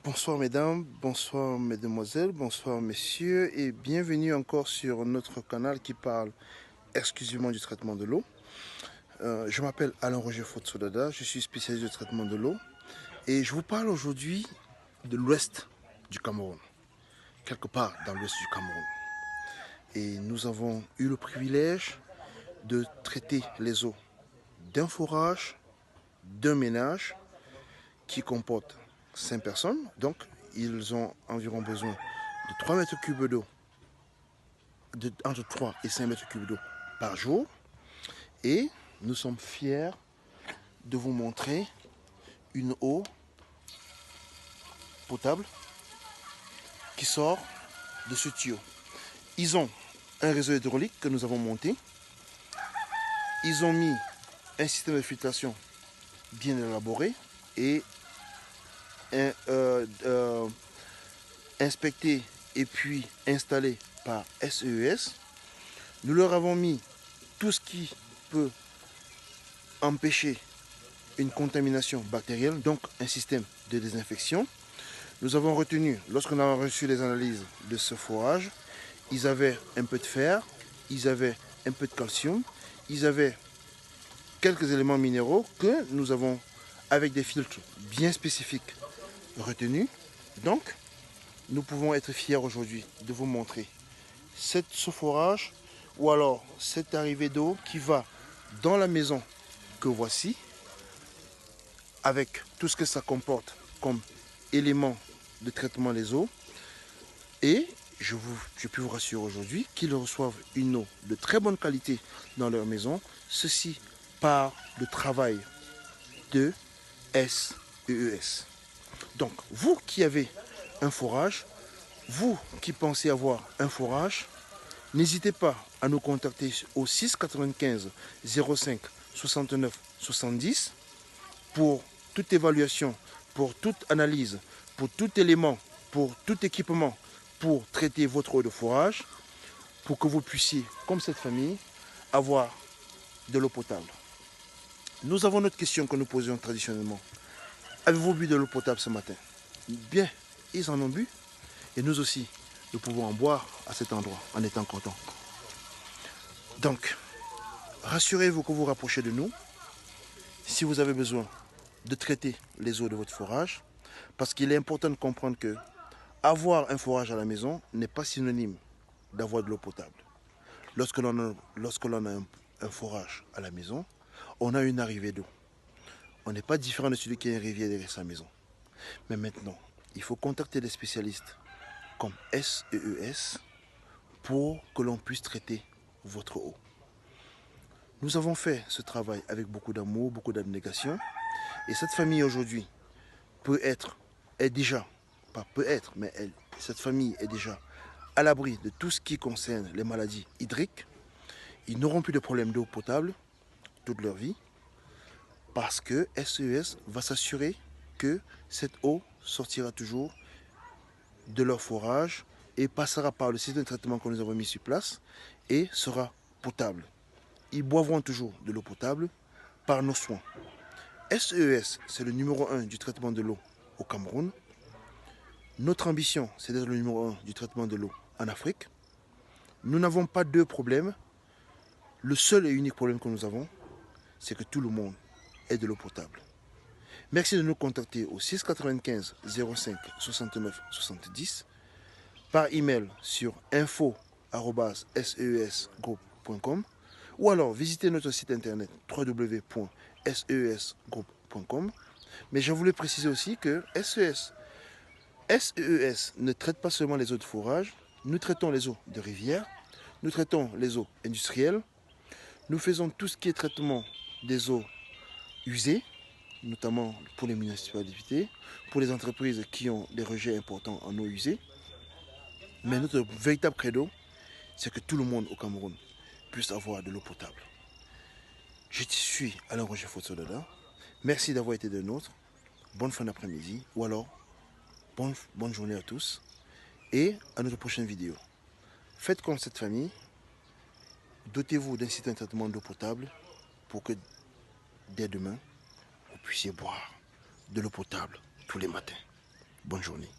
Bonsoir mesdames, bonsoir mesdemoiselles, bonsoir messieurs et bienvenue encore sur notre canal qui parle exclusivement du traitement de l'eau. Je m'appelle Alain Roger Fotsodada, je suis spécialiste du traitement de l'eau et je vous parle aujourd'hui de l'ouest du Cameroun, quelque part dans l'ouest du Cameroun. Et nous avons eu le privilège de traiter les eaux d'un forage, d'un ménage qui comporte 5 personnes. Donc, ils ont environ besoin de 3 mètres cubes d'eau, entre 3 et 5 mètres cubes d'eau par jour. Et nous sommes fiers de vous montrer une eau potable qui sort de ce tuyau. Ils ont un réseau hydraulique que nous avons monté. Ils ont mis un système de filtration bien élaboré et inspecté et puis installé par SES. Nous leur avons mis tout ce qui peut empêcher une contamination bactérienne, donc un système de désinfection. Nous avons retenu, lorsqu'on a reçu les analyses de ce forage, ils avaient un peu de fer, ils avaient un peu de calcium, ils avaient quelques éléments minéraux que nous avons, avec des filtres bien spécifiques, retenus. Donc, nous pouvons être fiers aujourd'hui de vous montrer ce forage ou alors cette arrivée d'eau qui va dans la maison que voici, avec tout ce que ça comporte comme éléments de traitement des eaux. Et je peux vous rassurer aujourd'hui qu'ils reçoivent une eau de très bonne qualité dans leur maison. Ceci par le travail de SES. Donc, vous qui avez un forage, vous qui pensez avoir un forage, n'hésitez pas à nous contacter au 6 95 05 69 70 pour toute évaluation, pour toute analyse, pour tout élément, pour tout équipement, pour traiter votre eau de forage, pour que vous puissiez, comme cette famille, avoir de l'eau potable. Nous avons notre question que nous posions traditionnellement. Avez-vous bu de l'eau potable ce matin? Bien, ils en ont bu. Et nous aussi, nous pouvons en boire à cet endroit en étant contents. Donc, rassurez-vous que vous rapprochez de nous si vous avez besoin de traiter les eaux de votre forage, parce qu'il est important de comprendre que avoir un forage à la maison n'est pas synonyme d'avoir de l'eau potable. Lorsque l'on a un forage à la maison, on a une arrivée d'eau. On n'est pas différent de celui qui a une rivière derrière sa maison. Mais maintenant, il faut contacter des spécialistes comme SES pour que l'on puisse traiter votre eau. Nous avons fait ce travail avec beaucoup d'amour, beaucoup d'abnégation. Et cette famille aujourd'hui est déjà, pas peut être, mais cette famille est déjà à l'abri de tout ce qui concerne les maladies hydriques. Ils n'auront plus de problème d'eau potable toute leur vie parce que SES va s'assurer que cette eau sortira toujours de leur forage et passera par le système de traitement que nous avons mis sur place et sera potable. Ils boivront toujours de l'eau potable par nos soins. SES, c'est le numéro 1 du traitement de l'eau au Cameroun. Notre ambition, c'est d'être le numéro 1 du traitement de l'eau en Afrique. Nous n'avons pas deux problèmes. Le seul et unique problème que nous avons, c'est que tout le monde ait de l'eau potable. Merci de nous contacter au 6 95 05 69 70 par email sur info@sesgroup.com ou alors visitez notre site internet www.sesgroup.com. Mais je voulais préciser aussi que SES ne traite pas seulement les eaux de forage, nous traitons les eaux de rivière, nous traitons les eaux industrielles, nous faisons tout ce qui est traitement des eaux usées, notamment pour les municipalités, pour les entreprises qui ont des rejets importants en eau usée. Mais notre véritable credo, c'est que tout le monde au Cameroun puisse avoir de l'eau potable. Je suis Alain Roger Fotsodada. Merci d'avoir été des nôtres. Bonne fin d'après-midi ou alors bonne journée à tous et à notre prochaine vidéo. Faites comme cette famille, dotez-vous d'un système de traitement d'eau potable pour que dès demain, vous puissiez boire de l'eau potable tous les matins. Bonne journée.